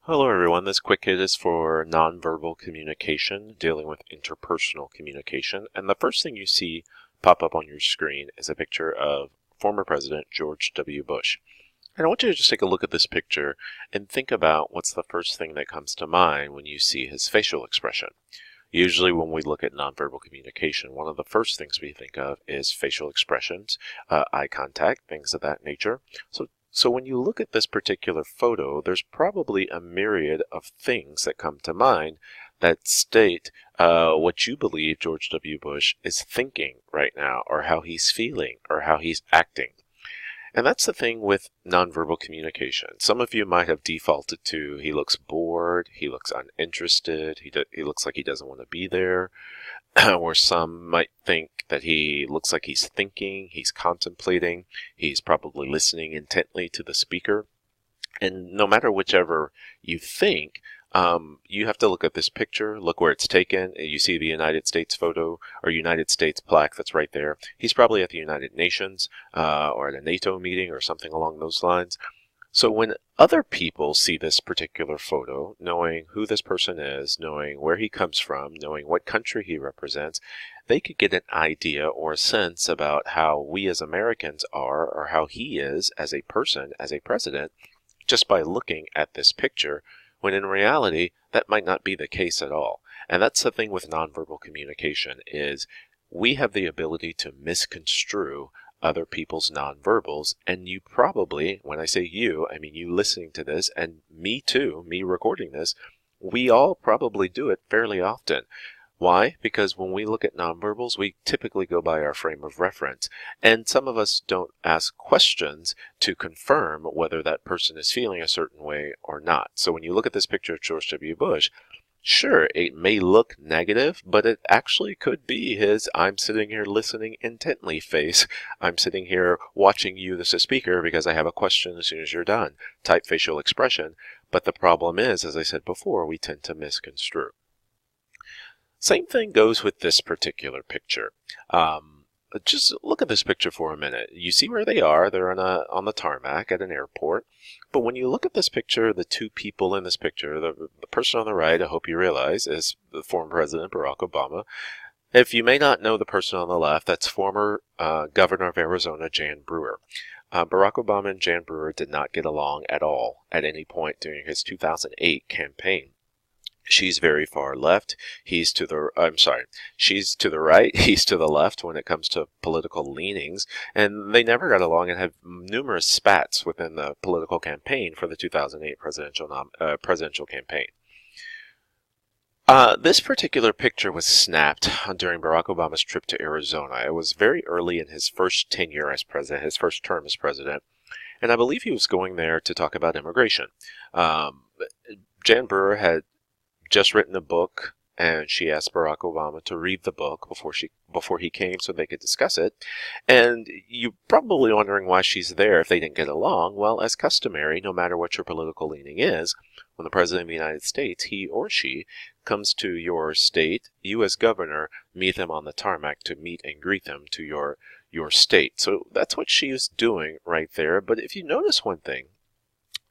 Hello everyone, this quick hit is for nonverbal communication, dealing with interpersonal communication, and the first thing you see pop up on your screen is a picture of former President George W. Bush. And I want you to just take a look at this picture and think about what's the first thing that comes to mind when you see his facial expression. Usually when we look at nonverbal communication, one of the first things we think of is facial expressions, eye contact, things of that nature. So when you look at this particular photo, there's probably a myriad of things that come to mind that state what you believe George W. Bush is thinking right now, or how he's feeling, or how he's acting. And that's the thing with nonverbal communication. Some of you might have defaulted to he looks bored, he looks uninterested, he looks like he doesn't want to be there. Or some might think that he looks like he's thinking, he's contemplating, he's probably listening intently to the speaker. And no matter whichever you think, you have to look at this picture, look where it's taken. You see the United States photo or United States plaque that's right there. He's probably at the United Nations or at a NATO meeting or something along those lines. So when other people see this particular photo, knowing who this person is, knowing where he comes from, knowing what country he represents, they could get an idea or a sense about how we as Americans are, or how he is as a person, as a president, just by looking at this picture, when in reality, that might not be the case at all. And that's the thing with nonverbal communication, is we have the ability to misconstrue other people's nonverbals, and you probably, when I say you, I mean you listening to this, and me too, me recording this, we all probably do it fairly often. Why? Because when we look at nonverbals, we typically go by our frame of reference, and some of us don't ask questions to confirm whether that person is feeling a certain way or not. So when you look at this picture of George W. Bush, sure, it may look negative, but it actually could be his I'm sitting here listening intently face. I'm sitting here watching you, the speaker, because I have a question as soon as you're done type facial expression. But the problem is, as I said before, we tend to misconstrue. Same thing goes with this particular picture. Just look at this picture for a minute. You see where they are. They're on the tarmac at an airport. But when you look at this picture, the two people in this picture, the person on the right, I hope you realize, is the former President Barack Obama. If you may not know the person on the left, that's former Governor of Arizona, Jan Brewer. Barack Obama and Jan Brewer did not get along at all at any point during his 2008 campaign. She's very far left. She's to the right. He's to the left when it comes to political leanings. And they never got along and had numerous spats within the political campaign for the 2008 presidential campaign. This particular picture was snapped during Barack Obama's trip to Arizona. It was very early in his first tenure as president, his first term as president. And I believe he was going there to talk about immigration. Jan Brewer had just written a book, and she asked Barack Obama to read the book before he came so they could discuss it. And you're probably wondering why she's there if they didn't get along. Well, as customary, no matter what your political leaning is, when the President of the United States, he or she, comes to your state, you as governor meet them on the tarmac to meet and greet them to your state. So that's what she is doing right there. But if you notice one thing,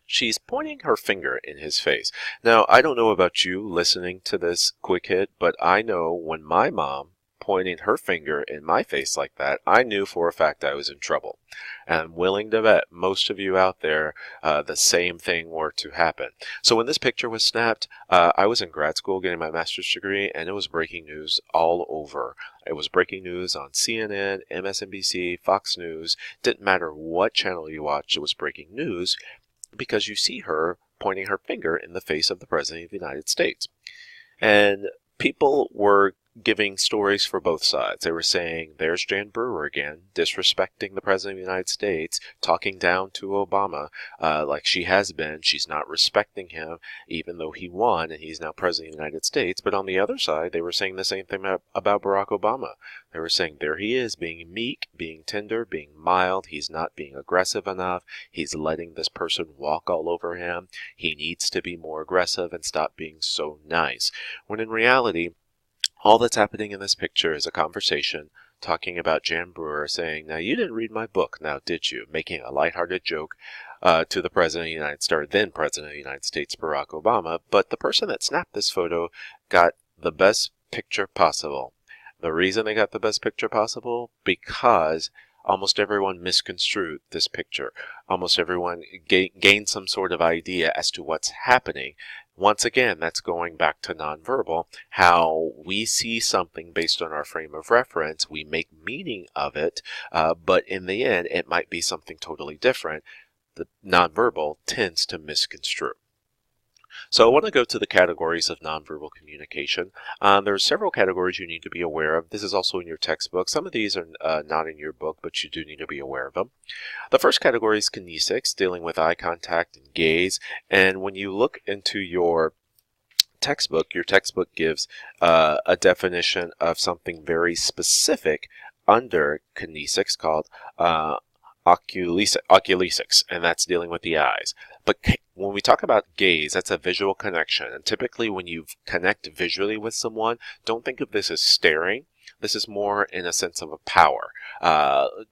she's pointing her finger in his face. Now, I don't know about you listening to this quick hit, but I know when my mom pointing her finger in my face like that, I knew for a fact I was in trouble. And I'm willing to bet most of you out there, the same thing were to happen. So when this picture was snapped, I was in grad school getting my master's degree, and it was breaking news all over. It was breaking news on CNN, MSNBC, Fox News. Didn't matter what channel you watched, it was breaking news, because you see her pointing her finger in the face of the President of the United States. And people were giving stories for both sides. They were saying, there's Jan Brewer again, disrespecting the President of the United States, talking down to Obama like she has been. She's not respecting him, even though he won and he's now President of the United States. But on the other side, they were saying the same thing about Barack Obama. They were saying, there he is, being meek, being tender, being mild. He's not being aggressive enough. He's letting this person walk all over him. He needs to be more aggressive and stop being so nice. When in reality, all that's happening in this picture is a conversation talking about Jan Brewer saying, now you didn't read my book, now did you? Making a lighthearted joke to the President of the United States, or then President of the United States, Barack Obama, but the person that snapped this photo got the best picture possible. The reason they got the best picture possible? Because almost everyone misconstrued this picture. Almost everyone gained some sort of idea as to what's happening. Once again, that's going back to nonverbal, how we see something based on our frame of reference, we make meaning of it, but in the end, it might be something totally different. The nonverbal tends to misconstrue. So I want to go to the categories of nonverbal communication. There are several categories you need to be aware of. This is also in your textbook. Some of these are not in your book, but you do need to be aware of them. The first category is kinesics, dealing with eye contact and gaze. And when you look into your textbook gives a definition of something very specific under kinesics called oculesics, and that's dealing with the eyes. But when we talk about gaze, that's a visual connection. And typically when you connect visually with someone, don't think of this as staring. This is more in a sense of a power.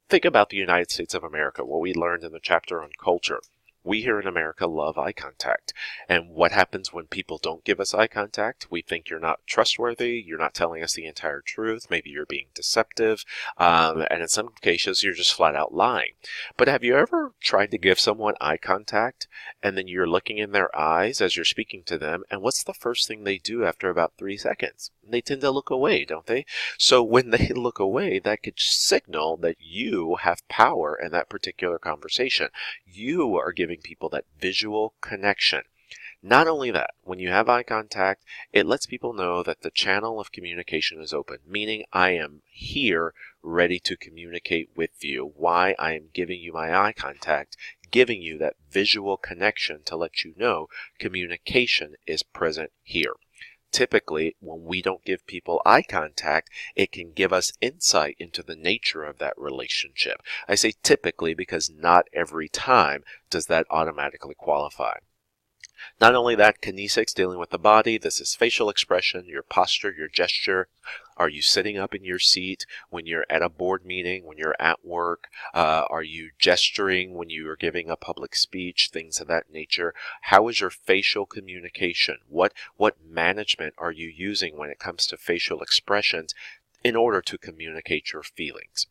Think about the United States of America, what we learned in the chapter on culture. We here in America love eye contact. And what happens when people don't give us eye contact? We think you're not trustworthy, you're not telling us the entire truth, maybe you're being deceptive, and in some cases you're just flat out lying. But have you ever tried to give someone eye contact and then you're looking in their eyes as you're speaking to them, and what's the first thing they do after about 3 seconds? They tend to look away, don't they? So when they look away, that could signal that you have power in that particular conversation. You are giving people that visual connection. Not only that, when you have eye contact, it lets people know that the channel of communication is open, meaning I am here ready to communicate with you. Why I am giving you my eye contact, giving you that visual connection to let you know communication is present here. Typically, when we don't give people eye contact, it can give us insight into the nature of that relationship. I say typically because not every time does that automatically qualify. Not only that, kinesics, dealing with the body, this is facial expression, your posture, your gesture. Are you sitting up in your seat when you're at a board meeting, when you're at work? Are you gesturing when you are giving a public speech, things of that nature? How is your facial communication? What management are you using when it comes to facial expressions in order to communicate your feelings?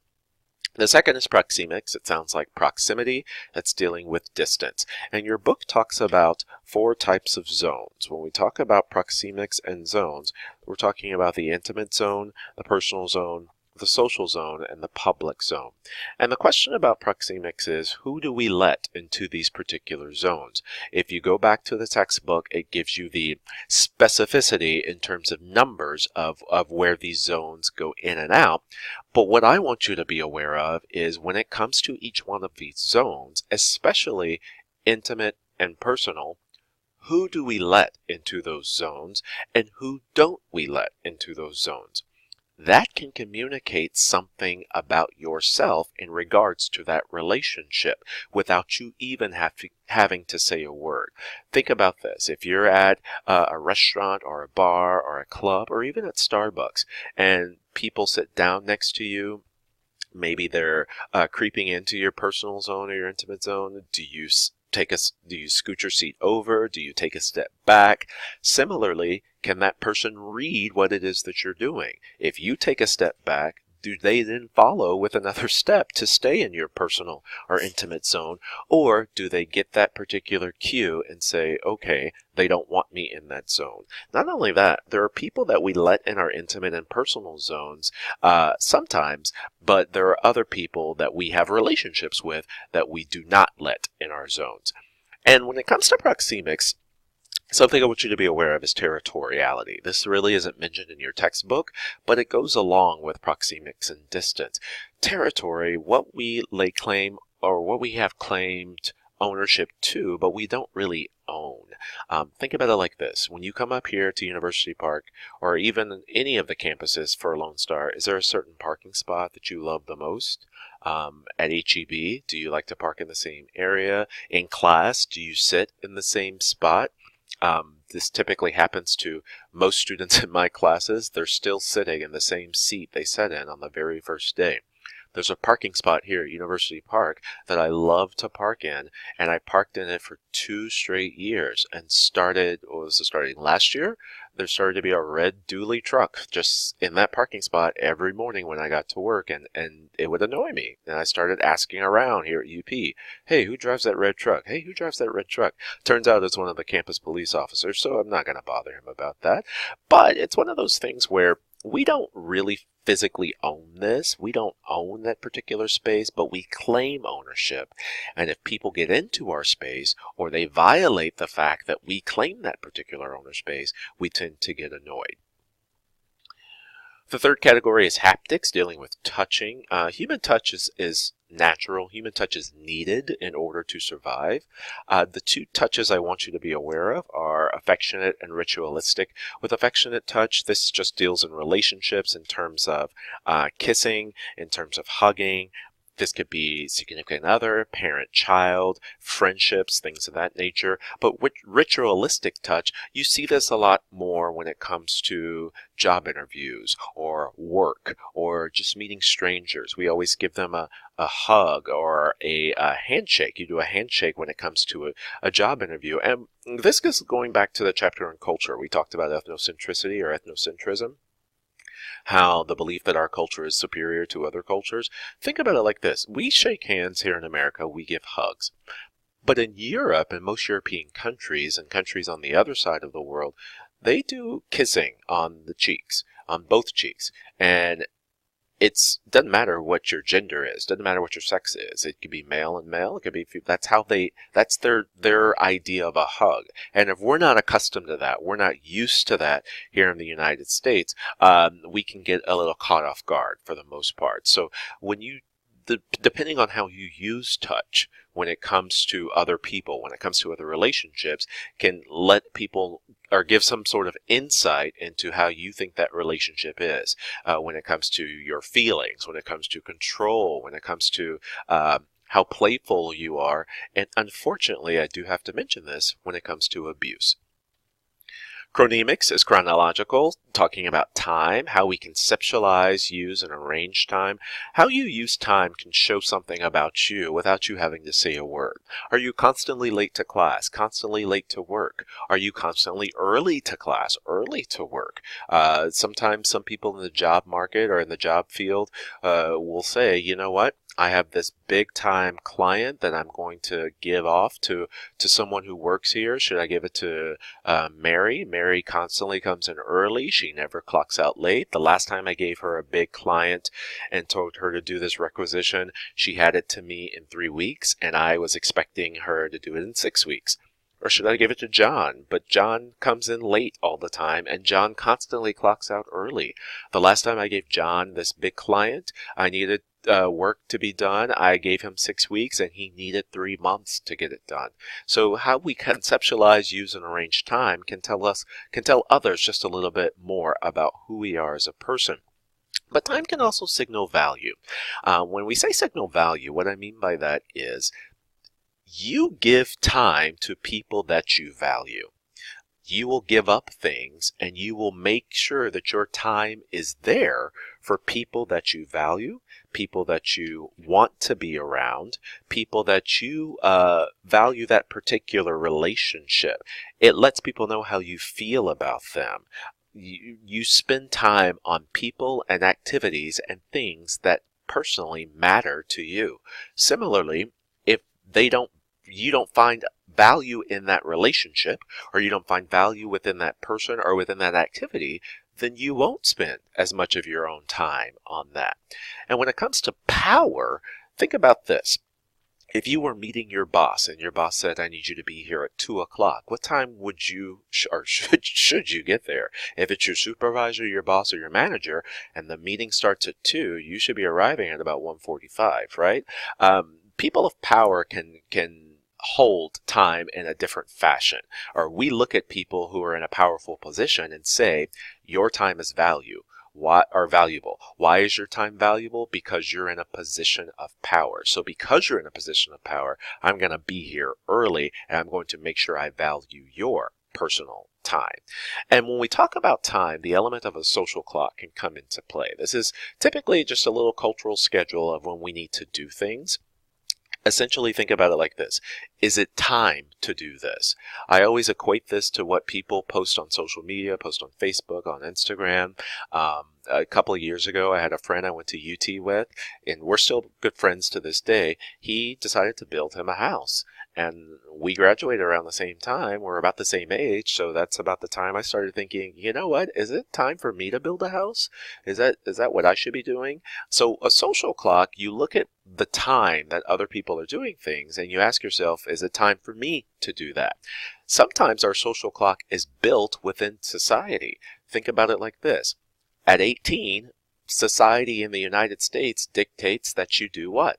The second is proxemics. It sounds like proximity. That's dealing with distance. And your book talks about 4 types of zones. When we talk about proxemics and zones, we're talking about the intimate zone, the personal zone, the social zone, and the public zone. And the question about proxemics is, who do we let into these particular zones? If you go back to the textbook, it gives you the specificity in terms of numbers of where these zones go in and out. But what I want you to be aware of is when it comes to each one of these zones, especially intimate and personal, who do we let into those zones and who don't we let into those zones? That can communicate something about yourself in regards to that relationship without you even having to say a word. Think about this. If you're at a restaurant or a bar or a club or even at Starbucks and people sit down next to you, maybe they're creeping into your personal zone or your intimate zone, do you scoot your seat over? Do you take a step back? Similarly, can that person read what it is that you're doing? If you take a step back, do they then follow with another step to stay in your personal or intimate zone? Or do they get that particular cue and say, okay, they don't want me in that zone? Not only that, there are people that we let in our intimate and personal zones sometimes, but there are other people that we have relationships with that we do not let in our zones. And when it comes to proxemics, something I want you to be aware of is territoriality. This really isn't mentioned in your textbook, but it goes along with proxemics and distance. Territory, what we lay claim or what we have claimed ownership to, but we don't really own. Think about it like this. When you come up here to University Park, or even any of the campuses for Lone Star, is there a certain parking spot that you love the most? At HEB, do you like to park in the same area? In class, do you sit in the same spot? This typically happens to most students in my classes. They're still sitting in the same seat they sat in on the very first day. There's a parking spot here at University Park that I love to park in, and I parked in it for 2 straight years and starting last year? There started to be a red dually truck just in that parking spot every morning when I got to work, and it would annoy me. And I started asking around here at UP, hey, who drives that red truck? Hey, who drives that red truck? Turns out it's one of the campus police officers, so I'm not going to bother him about that. But it's one of those things where we don't really physically own this. We don't own that particular space, but we claim ownership. And if people get into our space or they violate the fact that we claim that particular owner space, we tend to get annoyed. The third category is haptics, dealing with touching. Human touch is natural. Human touch is needed in order to survive. The 2 touches I want you to be aware of are affectionate and ritualistic. With affectionate touch, this just deals in relationships in terms of kissing, in terms of hugging. This could be significant other, parent-child, friendships, things of that nature. But with ritualistic touch, you see this a lot more when it comes to job interviews or work or just meeting strangers. We always give them a hug or a handshake. You do a handshake when it comes to a job interview. And this is going back to the chapter on culture. We talked about ethnocentricity or ethnocentrism. How the belief that our culture is superior to other cultures. Think about it like this. We shake hands here in America. We give hugs. But in Europe and most European countries and countries on the other side of the world, they do kissing on the cheeks, on both cheeks. And it doesn't matter what your gender is. Doesn't matter what your sex is. It could be male and male. It could be, that's their idea of a hug. And if we're not accustomed to that, we're not used to that here in the United States, we can get a little caught off guard for the most part. So depending on how you use touch when it comes to other people, when it comes to other relationships, can let people or give some sort of insight into how you think that relationship is when it comes to your feelings, when it comes to control, when it comes to how playful you are. And unfortunately, I do have to mention this when it comes to abuse. Chronemics is chronological, talking about time, how we conceptualize, use, and arrange time. How you use time can show something about you without you having to say a word. Are you constantly late to class, constantly late to work? Are you constantly early to class, early to work? Sometimes some people in the job market or in the job field will say, you know what? I have this big time client that I'm going to give off to someone who works here. Should I give it to Mary? Mary constantly comes in early. She never clocks out late. The last time I gave her a big client and told her to do this requisition, she had it to me in 3 weeks, and I was expecting her to do it in 6 weeks. Or should I give it to John? But John comes in late all the time, and John constantly clocks out early. The last time I gave John this big client, I needed work to be done. I gave him 6 weeks, and he needed 3 months to get it done. So how we conceptualize, use, and arrange time can tell others just a little bit more about who we are as a person. But time can also signal value. When we say signal value, what I mean by that is you give time to people that you value. You will give up things, and you will make sure that your time is there for people that you value, people that you want to be around, people that you value that particular relationship. It lets people know how you feel about them. You spend time on people and activities and things that personally matter to you. Similarly, if you don't find value in that relationship, or you don't find value within that person or within that activity, then you won't spend as much of your own time on that. And when it comes to power, think about this. If you were meeting your boss and your boss said, I need you to be here at 2 o'clock, what time would you, or should you get there? If it's your supervisor, your boss, or your manager, and the meeting starts at 2, you should be arriving at about 1:45, right? People of power can hold time in a different fashion. Or we look at people who are in a powerful position and say, your time is valuable. Why is your time valuable? Because you're in a position of power. So because you're in a position of power, I'm going to be here early, and I'm going to make sure I value your personal time. And when we talk about time, the element of a social clock can come into play. This is typically just a little cultural schedule of when we need to do things. Essentially, think about it like this. Is it time to do this? I always equate this to what people post on social media, post on Facebook, on Instagram. A couple of years ago, I had a friend I went to UT with, and we're still good friends to this day. He decided to build him a house. And we graduated around the same time. We're about the same age, so that's about the time I started thinking, you know what? Is it time for me to build a house? Is that what I should be doing? So a social clock, you look at the time that other people are doing things, and you ask yourself, is it time for me to do that? Sometimes our social clock is built within society. Think about it like this. At 18, society in the United States dictates that you do what?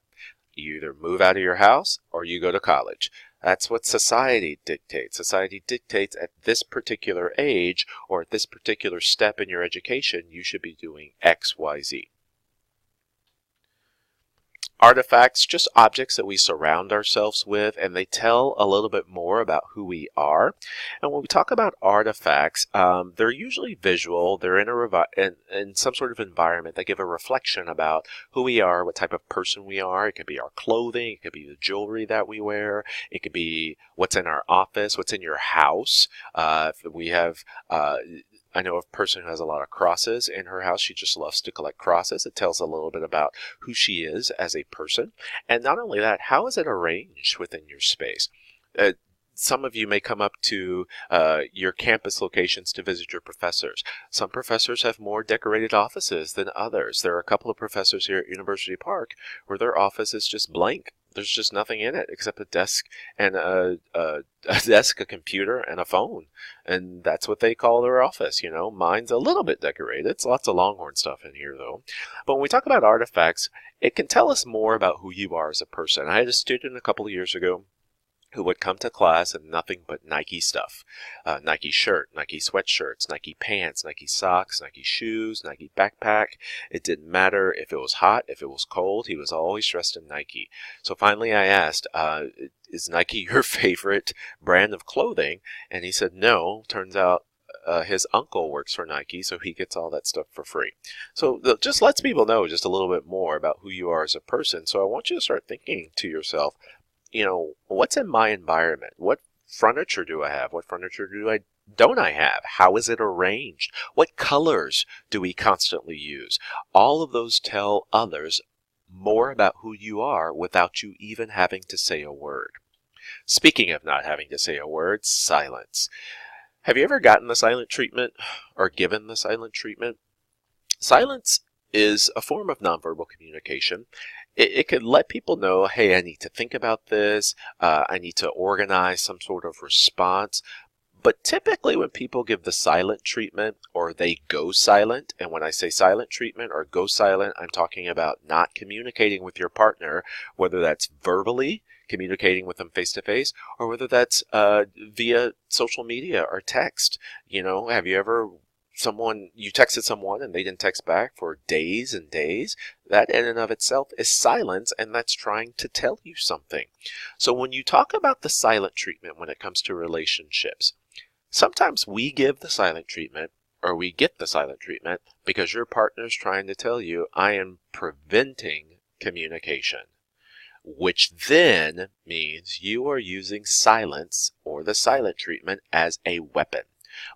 You either move out of your house or you go to college. That's what society dictates. Society dictates at this particular age or at this particular step in your education, you should be doing X, Y, Z. Artifacts, just objects that we surround ourselves with, and they tell a little bit more about who we are. And when we talk about artifacts, they're usually visual. They're in some sort of environment that give a reflection about who we are, what type of person we are. It could be our clothing. It could be the jewelry that we wear. It could be what's in our office, what's in your house. If we have I know a person who has a lot of crosses in her house. She just loves to collect crosses. It tells a little bit about who she is as a person. And not only that, how is it arranged within your space? Some of you may come up to your campus locations to visit your professors. Some professors have more decorated offices than others. There are a couple of professors here at University Park where their office is just blank. There's just nothing in it except a desk and a computer, and a phone. And that's what they call their office, you know. Mine's a little bit decorated. It's lots of Longhorn stuff in here, though. But when we talk about artifacts, it can tell us more about who you are as a person. I had a student a couple of years ago who would come to class in nothing but Nike stuff. Nike shirt, Nike sweatshirts, Nike pants, Nike socks, Nike shoes, Nike backpack. It didn't matter if it was hot, if it was cold, he was always dressed in Nike. So finally I asked, is Nike your favorite brand of clothing? And he said no. Turns out his uncle works for Nike, so he gets all that stuff for free. So just lets people know just a little bit more about who you are as a person. So I want you to start thinking to yourself, you know, what's in my environment? What furniture do I have? What furniture don't I have? How is it arranged? What colors do we constantly use? All of those tell others more about who you are without you even having to say a word. Speaking of not having to say a word, silence. Have you ever gotten the silent treatment or given the silent treatment? Silence is a form of nonverbal communication. It could let people know, hey, I need to think about this. I need to organize some sort of response. But typically when people give the silent treatment or they go silent, and when I say silent treatment or go silent, I'm talking about not communicating with your partner, whether that's verbally, communicating with them face-to-face, or whether that's via social media or text. You know, have you ever you texted someone and they didn't text back for days and days? That in and of itself is silence, and that's trying to tell you something. So when you talk about the silent treatment when it comes to relationships, sometimes we give the silent treatment or we get the silent treatment because your partner's trying to tell you, I am preventing communication, which then means you are using silence or the silent treatment as a weapon.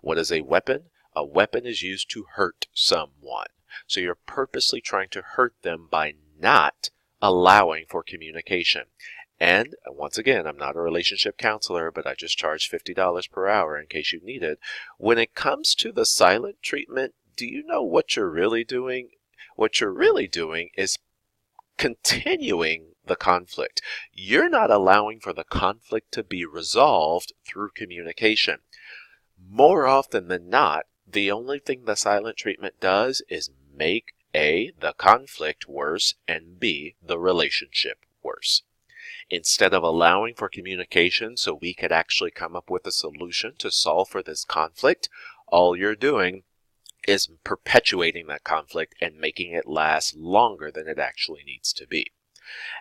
What is a weapon? A weapon is used to hurt someone. So you're purposely trying to hurt them by not allowing for communication. And once again, I'm not a relationship counselor, but I just charge $50 per hour in case you need it. When it comes to the silent treatment, do you know what you're really doing? What you're really doing is continuing the conflict. You're not allowing for the conflict to be resolved through communication. More often than not, the only thing the silent treatment does is make A, the conflict worse, and B, the relationship worse. Instead of allowing for communication so we could actually come up with a solution to solve for this conflict, all you're doing is perpetuating that conflict and making it last longer than it actually needs to be.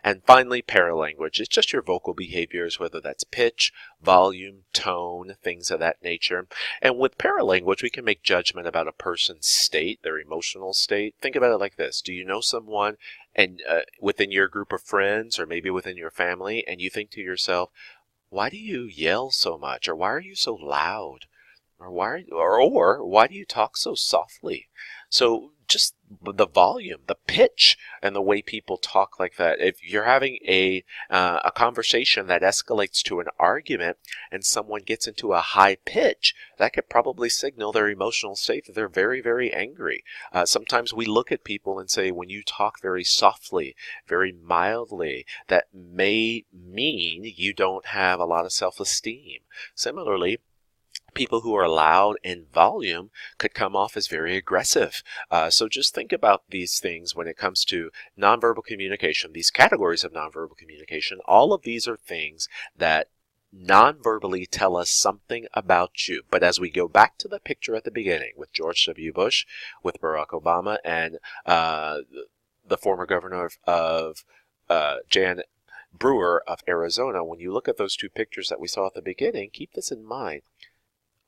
And finally, paralanguage. It's just your vocal behaviors, whether that's pitch, volume, tone, things of that nature. And with paralanguage, we can make judgment about a person's state, their emotional state. Think about it like this. Do you know someone and within your group of friends or maybe within your family, and you think to yourself, why do you yell so much? Or why are you so loud? Or why do you talk so softly? So just the volume, the pitch, and the way people talk like that. If you're having a conversation that escalates to an argument and someone gets into a high pitch, that could probably signal their emotional state that they're very, very angry. Sometimes we look at people and say, when you talk very softly, very mildly, that may mean you don't have a lot of self-esteem. Similarly, people who are loud in volume could come off as very aggressive. So just think about these things when it comes to nonverbal communication, these categories of nonverbal communication. All of these are things that non-verbally tell us something about you. But as we go back to the picture at the beginning with George W. Bush, with Barack Obama, and the former governor of Jan Brewer of Arizona, when you look at those two pictures that we saw at the beginning, keep this in mind.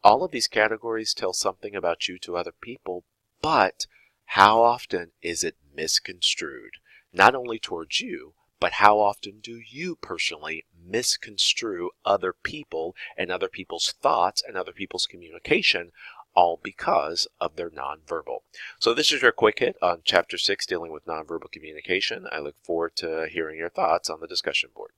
All of these categories tell something about you to other people, but how often is it misconstrued? Not only towards you, but how often do you personally misconstrue other people and other people's thoughts and other people's communication, all because of their nonverbal? So this is your quick hit on Chapter 6, dealing with nonverbal communication. I look forward to hearing your thoughts on the discussion board.